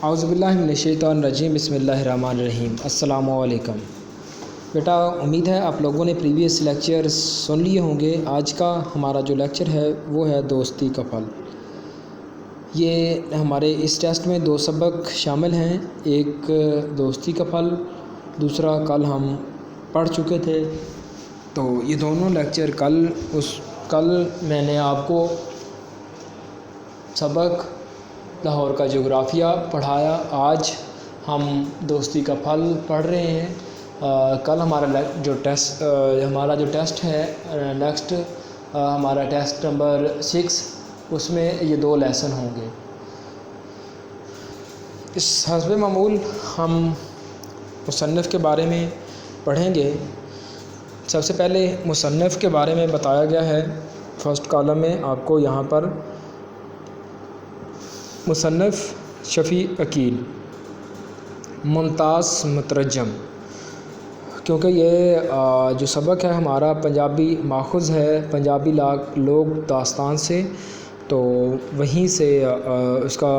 اعوذ باللہ من الشیطان الرجیم بسم اللہ الرحمن الرحیم۔ السلام علیکم بیٹا، امید ہے آپ لوگوں نے پریویس لیکچر سن لیے ہوں گے۔ آج کا ہمارا جو لیکچر ہے وہ ہے دوستی کا پھل۔ یہ ہمارے اس ٹیسٹ میں 2 سبق شامل ہیں، ایک دوستی کا پھل، دوسرا کل ہم پڑھ چکے تھے۔ تو یہ دونوں لیکچر کل میں نے آپ کو سبق لاہور کا جغرافیہ پڑھایا، آج ہم دوستی کا پھل پڑھ رہے ہیں۔ کل ہمارا جو ٹیسٹ ہے نیکسٹ ہمارا ٹیسٹ نمبر 6، اس میں یہ 2 لیسن ہوں گے۔ اس حسب معمول ہم مصنف کے بارے میں پڑھیں گے۔ سب سے پہلے مصنف کے بارے میں بتایا گیا ہے فرسٹ کالم میں آپ کو، یہاں پر مصنف شفیع عقیل، ممتاز مترجم۔ کیونکہ یہ جو سبق ہے ہمارا پنجابی ماخوذ ہے، پنجابی لوک داستان سے، تو وہیں سے اس کا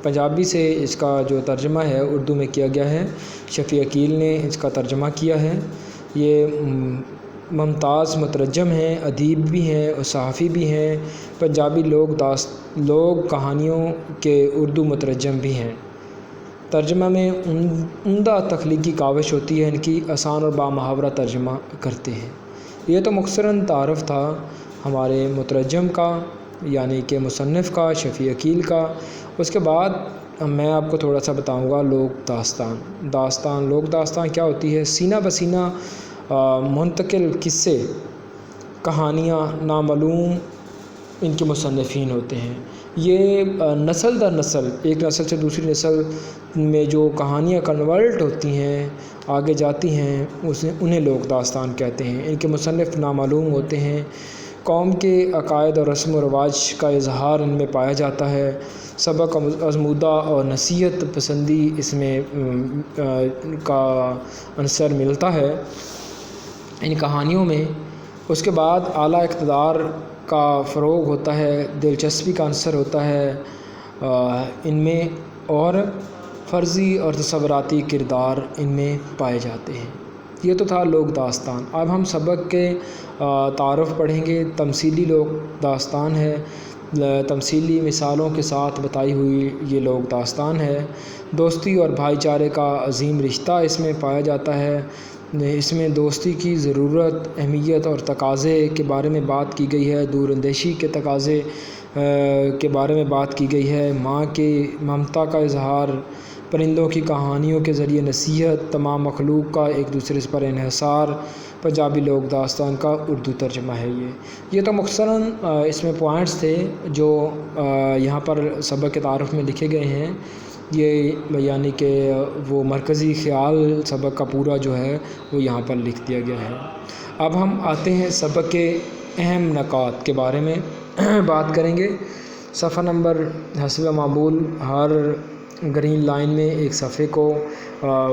پنجابی سے اس کا جو ترجمہ ہے اردو میں کیا گیا ہے۔ شفیع عقیل نے اس کا ترجمہ کیا ہے۔ یہ ممتاز مترجم ہیں، ادیب بھی ہیں اور صحافی بھی ہیں، پنجابی لوک کہانیوں کے اردو مترجم بھی ہیں۔ ترجمہ میں عمدہ تخلیقی کاوش ہوتی ہے، ان کی آسان اور بامحاورہ ترجمہ کرتے ہیں۔ یہ تو مختصراً تعارف تھا ہمارے مترجم کا، یعنی کہ مصنف کا، شفیع عقیل کا۔ اس کے بعد میں آپ کو تھوڑا سا بتاؤں گا لوک داستان۔ لوک داستان کیا ہوتی ہے؟ سینہ بسینہ منتقل قصے، کہانیاں، نامعلوم ان کے مصنفین ہوتے ہیں۔ یہ نسل در نسل، ایک نسل سے دوسری نسل میں جو کہانیاں کنورٹ ہوتی ہیں، آگے جاتی ہیں، انہیں لوک داستان کہتے ہیں۔ ان کے مصنف نامعلوم ہوتے ہیں۔ قوم کے عقائد اور رسم و رواج کا اظہار ان میں پایا جاتا ہے۔ سبق آزمودہ اور نصیحت پسندی اس میں کا عنصر ملتا ہے ان کہانیوں میں۔ اس کے بعد اعلیٰ اقتدار کا فروغ ہوتا ہے، دلچسپی کا عنصر ہوتا ہے ان میں، اور فرضی اور تصوراتی کردار ان میں پائے جاتے ہیں۔ یہ تو تھا لوک داستان۔ اب ہم سبق کے تعارف پڑھیں گے۔ تمثیلی لوک داستان ہے، تمثیلی مثالوں کے ساتھ بتائی ہوئی یہ لوک داستان ہے۔ دوستی اور بھائی چارے کا عظیم رشتہ اس میں پایا جاتا ہے۔ اس میں دوستی کی ضرورت، اہمیت اور تقاضے کے بارے میں بات کی گئی ہے، دور اندیشی کے تقاضے کے بارے میں بات کی گئی ہے، ماں کے ممتا کا اظہار، پرندوں کی کہانیوں کے ذریعے نصیحت، تمام مخلوق کا ایک دوسرے پر انحصار۔ پنجابی لوک داستان کا اردو ترجمہ ہے یہ تو مختصراً اس میں پوائنٹس تھے جو یہاں پر سبق کے تعارف میں لکھے گئے ہیں۔ یہ یعنی کہ وہ مرکزی خیال سبق کا پورا جو ہے وہ یہاں پر لکھ دیا گیا ہے۔ اب ہم آتے ہیں سبق کے اہم نکات کے بارے میں بات کریں گے۔ صفحہ نمبر حسب معمول ہر گرین لائن میں ایک صفحے کو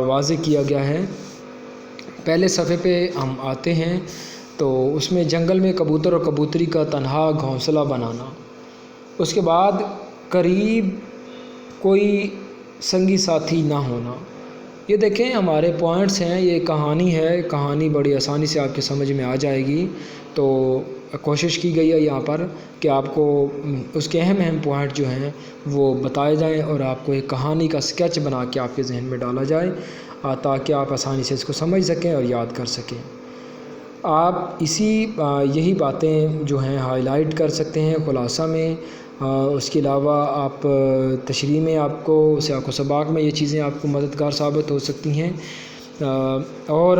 واضح کیا گیا ہے۔ پہلے صفحے پہ ہم آتے ہیں تو اس میں جنگل میں کبوتر اور کبوتری کا تنہا گھونسلہ بنانا، اس کے بعد قریب کوئی سنگی ساتھی نہ ہونا۔ یہ دیکھیں ہمارے پوائنٹس ہیں، یہ کہانی ہے، کہانی بڑی آسانی سے آپ کے سمجھ میں آ جائے گی۔ تو کوشش کی گئی ہے یہاں پر کہ آپ کو اس کے اہم پوائنٹ جو ہیں وہ بتائے جائیں اور آپ کو ایک کہانی کا اسکیچ بنا کے آپ کے ذہن میں ڈالا جائے تاکہ آپ آسانی سے اس کو سمجھ سکیں اور یاد کر سکیں۔ آپ یہی باتیں جو ہیں ہائی لائٹ کر سکتے ہیں خلاصہ میں۔ اس کے علاوہ آپ تشریح میں آپ کو سیاق و سباق میں یہ چیزیں آپ کو مددگار ثابت ہو سکتی ہیں، اور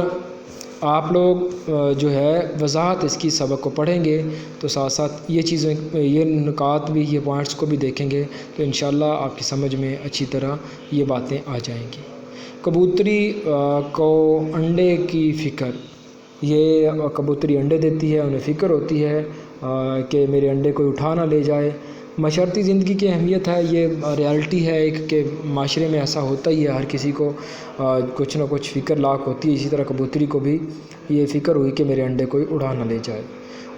آپ لوگ جو ہے وضاحت اس کی سبق کو پڑھیں گے تو ساتھ ساتھ یہ نکات بھی، یہ پوائنٹس کو بھی دیکھیں گے تو انشاءاللہ آپ کی سمجھ میں اچھی طرح یہ باتیں آ جائیں گی۔ کبوتری کو انڈے کی فکر، یہ کبوتری انڈے دیتی ہے، انہیں فکر ہوتی ہے کہ میرے انڈے کوئی اٹھا نہ لے جائے۔ معاشرتی زندگی کی اہمیت ہے، یہ ریالٹی ہے ایک کہ معاشرے میں ایسا ہوتا ہی ہے، ہر کسی کو کچھ نہ کچھ فکر لاق ہوتی ہے۔ اسی طرح کبوتری کو بھی یہ فکر ہوئی کہ میرے انڈے کوئی اڑا نہ لے جائے۔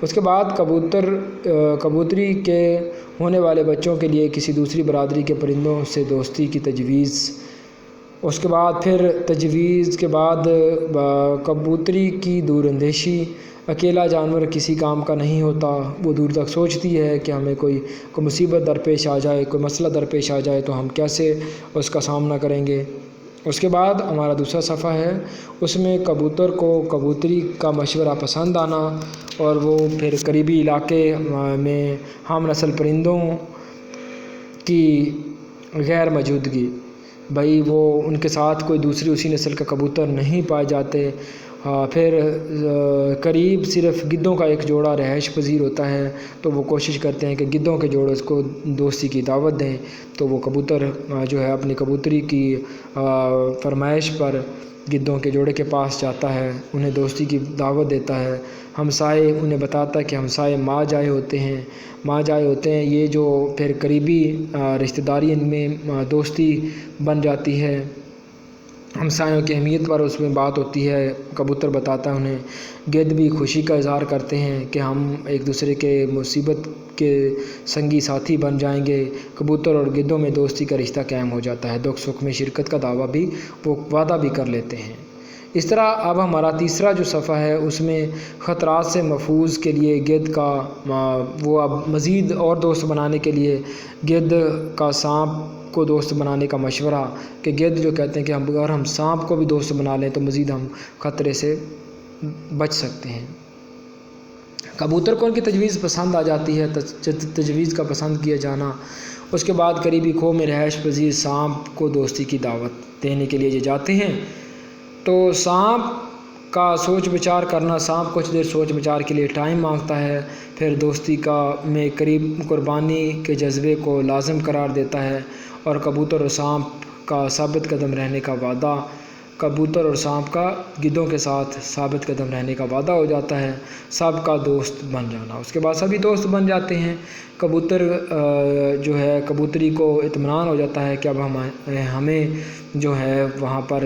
اس کے بعد کبوتری کے ہونے والے بچوں کے لیے کسی دوسری برادری کے پرندوں سے دوستی کی تجویز۔ اس کے بعد پھر تجویز کے بعد کبوتری کی دور اندیشی۔ اکیلا جانور کسی کام کا نہیں ہوتا، وہ دور تک سوچتی ہے کہ ہمیں کوئی مصیبت درپیش آ جائے، کوئی مسئلہ درپیش آ جائے تو ہم کیسے اس کا سامنا کریں گے۔ اس کے بعد ہمارا دوسرا صفحہ ہے، اس میں کبوتر کو کبوتری کا مشورہ پسند آنا اور وہ پھر قریبی علاقے میں ہم نسل پرندوں کی غیر موجودگی، بھائی وہ ان کے ساتھ کوئی دوسری اسی نسل کا کبوتر نہیں پائے جاتے۔ پھر قریب صرف گدوں کا ایک جوڑا رہائش پذیر ہوتا ہے، تو وہ کوشش کرتے ہیں کہ گدوں کے جوڑے اس کو دوستی کی دعوت دیں، تو وہ کبوتر جو ہے اپنی کبوتری کی فرمائش پر گدوں کے جوڑے کے پاس جاتا ہے، انہیں دوستی کی دعوت دیتا ہے۔ ہمسائے انہیں بتاتا ہے کہ ہمسائے ماں جائے ہوتے ہیں، یہ جو پھر قریبی رشتہ داری ان میں دوستی بن جاتی ہے۔ ہمسایوں کی اہمیت پر اس میں بات ہوتی ہے، کبوتر بتاتا ہے انہیں۔ گدھ بھی خوشی کا اظہار کرتے ہیں کہ ہم ایک دوسرے کے مصیبت کے سنگی ساتھی بن جائیں گے۔ کبوتر اور گدھوں میں دوستی کا رشتہ قائم ہو جاتا ہے، دکھ سکھ میں شرکت کا دعویٰ بھی وہ وعدہ بھی کر لیتے ہیں۔ اس طرح اب ہمارا تیسرا جو صفحہ ہے اس میں خطرات سے محفوظ کے لیے گدھ کا وہ اب مزید اور دوست بنانے کے لیے گدھ کا سانپ کو دوست بنانے کا مشورہ، کہ گدھ جو کہتے ہیں کہ اگر ہم سانپ کو بھی دوست بنا لیں تو مزید ہم خطرے سے بچ سکتے ہیں۔ کبوتر کو ان کی تجویز پسند آ جاتی ہے، تجویز کا پسند کیا جانا۔ اس کے بعد قریبی کھو میں رہائش پذیر سانپ کو دوستی کی دعوت دینے کے لیے یہ جاتے ہیں، تو سانپ کا سوچ بچار کرنا، سانپ کچھ دیر سوچ بچار کے لیے ٹائم مانگتا ہے، پھر دوستی میں قریب قربانی کے جذبے کو لازم قرار دیتا ہے، اور کبوتر اور سانپ کا ثابت قدم رہنے کا وعدہ، کبوتر اور سانپ کا گدھوں کے ساتھ ثابت قدم رہنے کا وعدہ ہو جاتا ہے، سب کا دوست بن جانا۔ اس کے بعد سبھی دوست بن جاتے ہیں۔ کبوتر جو ہے کبوتری کو اطمینان ہو جاتا ہے کہ اب ہمیں جو ہے وہاں پر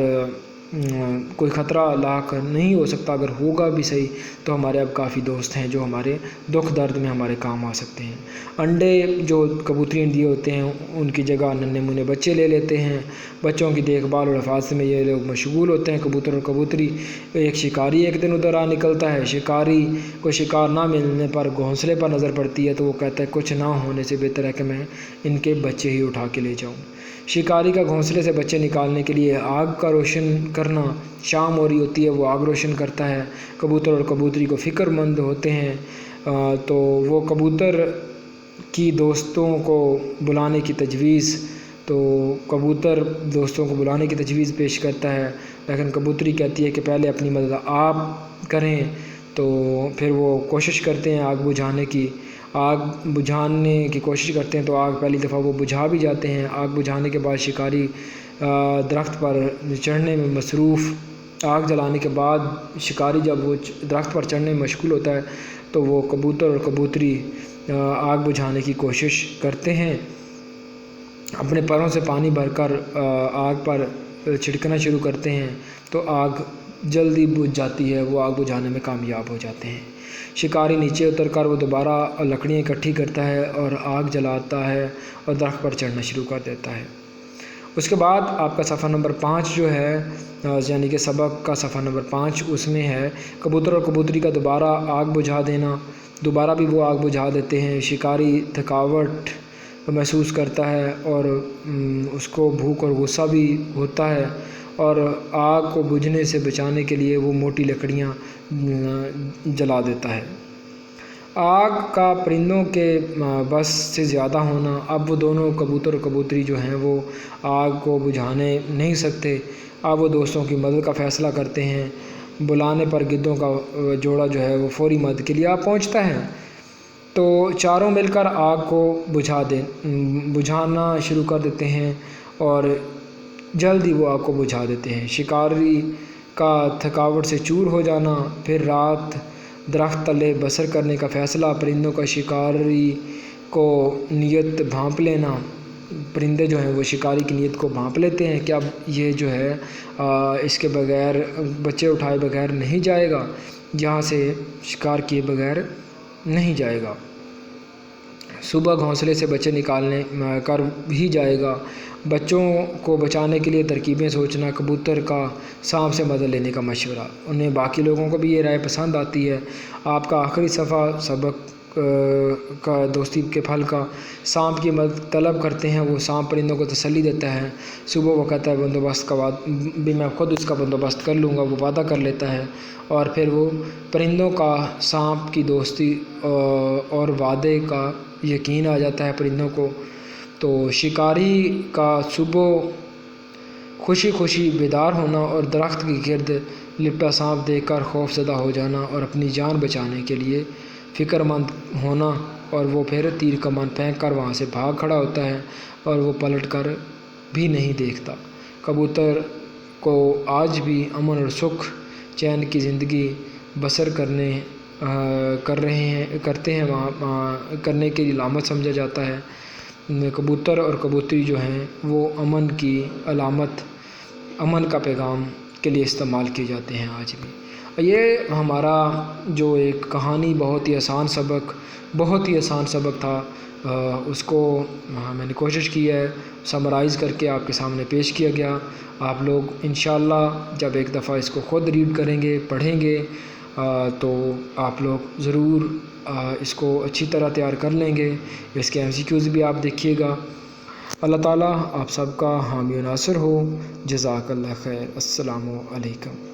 کوئی خطرہ لاحق نہیں ہو سکتا، اگر ہوگا بھی صحیح تو ہمارے اب کافی دوست ہیں جو ہمارے دکھ درد میں ہمارے کام آ سکتے ہیں۔ انڈے جو کبوتری دیے ہوتے ہیں ان کی جگہ ننھے منھے بچے لے لیتے ہیں، بچوں کی دیکھ بھال اور حفاظت میں یہ لوگ مشغول ہوتے ہیں، کبوتر اور کبوتری۔ ایک شکاری ایک دن ادھر نکلتا ہے، شکاری کو شکار نہ ملنے پر گھونسلے پر نظر پڑتی ہے، تو وہ کہتا ہے کچھ نہ ہونے سے بہتر ہے کہ میں ان کے بچے ہی اٹھا کے لے جاؤں۔ شکاری کا گھونسلے سے بچے نکالنے کے لیے آگ کا روشن کرنا، شام ہو رہی ہوتی ہے وہ آگ روشن کرتا ہے، کبوتر اور کبوتری کو فکر مند ہوتے ہیں، تو وہ کبوتر کی دوستوں کو بلانے کی تجویز، تو کبوتر دوستوں کو بلانے کی تجویز پیش کرتا ہے، لیکن کبوتری کہتی ہے کہ پہلے اپنی مدد آپ کریں، تو پھر وہ کوشش کرتے ہیں آگ بجھانے کی کوشش کرتے ہیں، تو آگ پہلی دفعہ وہ بجھا بھی جاتے ہیں۔ آگ بجھانے کے بعد شکاری درخت پر چڑھنے میں مصروف، آگ جلانے کے بعد شکاری جب وہ درخت پر چڑھنے میں مشغول ہوتا ہے تو وہ کبوتر اور کبوتری آگ بجھانے کی کوشش کرتے ہیں، اپنے پروں سے پانی بھر کر آگ پر چھڑکنا شروع کرتے ہیں، تو آگ جلدی بجھ جاتی ہے، وہ آگ بجھانے میں کامیاب ہو جاتے ہیں۔ شکاری نیچے اتر کر وہ دوبارہ لکڑیاں اکٹھی کرتا ہے اور آگ جلاتا ہے اور درخت پر چڑھنا شروع کر دیتا ہے۔ اس کے بعد آپ کا صفحہ نمبر 5 جو ہے، یعنی کہ سبق کا صفحہ نمبر 5، اس میں ہے کبوتر اور کبوتری کا دوبارہ آگ بجھا دینا، دوبارہ بھی وہ آگ بجھا دیتے ہیں۔ شکاری تھکاوٹ محسوس کرتا ہے اور اس کو بھوک اور غصہ بھی ہوتا ہے، اور آگ کو بجھنے سے بچانے کے لیے وہ موٹی لکڑیاں جلا دیتا ہے۔ آگ کا پرندوں کے بس سے زیادہ ہونا، اب وہ دونوں کبوتر اور کبوتری جو ہیں وہ آگ کو بجھانے نہیں سکتے، اب وہ دوستوں کی مدد کا فیصلہ کرتے ہیں۔ بلانے پر گدھوں کا جوڑا جو ہے وہ فوری مدد کے لیے پہنچتا ہے، تو چاروں مل کر آگ کو بجھانا شروع کر دیتے ہیں اور جلدی وہ آگ کو بجھا دیتے ہیں۔ شکاری کا تھکاوٹ سے چور ہو جانا، پھر رات درخت تلے بسر کرنے کا فیصلہ، پرندوں کا شکاری کو نیت بھانپ لینا، پرندے جو ہیں وہ شکاری کی نیت کو بھانپ لیتے ہیں کہ اب یہ جو ہے اس کے بغیر بچے اٹھائے بغیر نہیں جائے گا، یہاں سے شکار کیے بغیر نہیں جائے گا، صبح گھونسلے سے بچے نکالنے کر ہی جائے گا۔ بچوں کو بچانے کے لیے ترکیبیں سوچنا، کبوتر کا سانپ سے مدد لینے کا مشورہ۔ انہیں باقی لوگوں کو بھی یہ رائے پسند آتی ہے۔ آپ کا آخری صفحہ سبق کا دوستی کے پھل کا، سانپ کی مدد طلب کرتے ہیں، وہ سانپ پرندوں کو تسلی دیتا ہے۔ صبح وہ کہتا ہے بندوبست کا بھی میں خود اس کا بندوبست کر لوں گا، وہ وعدہ کر لیتا ہے، اور پھر وہ پرندوں کا سانپ کی دوستی اور وعدے کا یقین آ جاتا ہے پرندوں کو۔ تو شکاری کا صبح خوشی خوشی بیدار ہونا اور درخت کے گرد لپٹا سانپ دیکھ کر خوف زدہ ہو جانا اور اپنی جان بچانے کے لیے فکر مند ہونا، اور وہ پھر تیر کمان پھینک کر وہاں سے بھاگ کھڑا ہوتا ہے اور وہ پلٹ کر بھی نہیں دیکھتا۔ کبوتر کو آج بھی امن اور سکھ چین کی زندگی بسر کرنے کی علامت سمجھا جاتا ہے۔ کبوتر اور کبوتری جو ہیں وہ امن کی علامت، امن کا پیغام کے لیے استعمال کیے جاتے ہیں آج بھی۔ یہ ہمارا جو ایک کہانی بہت ہی آسان سبق تھا، اس کو میں نے کوشش کی ہے سمرائز کر کے آپ کے سامنے پیش کیا گیا۔ آپ لوگ انشاءاللہ جب ایک دفعہ اس کو خود ریڈ کریں گے، پڑھیں گے، تو آپ لوگ ضرور اس کو اچھی طرح تیار کر لیں گے۔ اس کے MCQs بھی آپ دیکھیے گا۔ اللہ تعالیٰ آپ سب کا حامی و ناصر ہو۔ جزاک اللہ خیر۔ السلام علیکم۔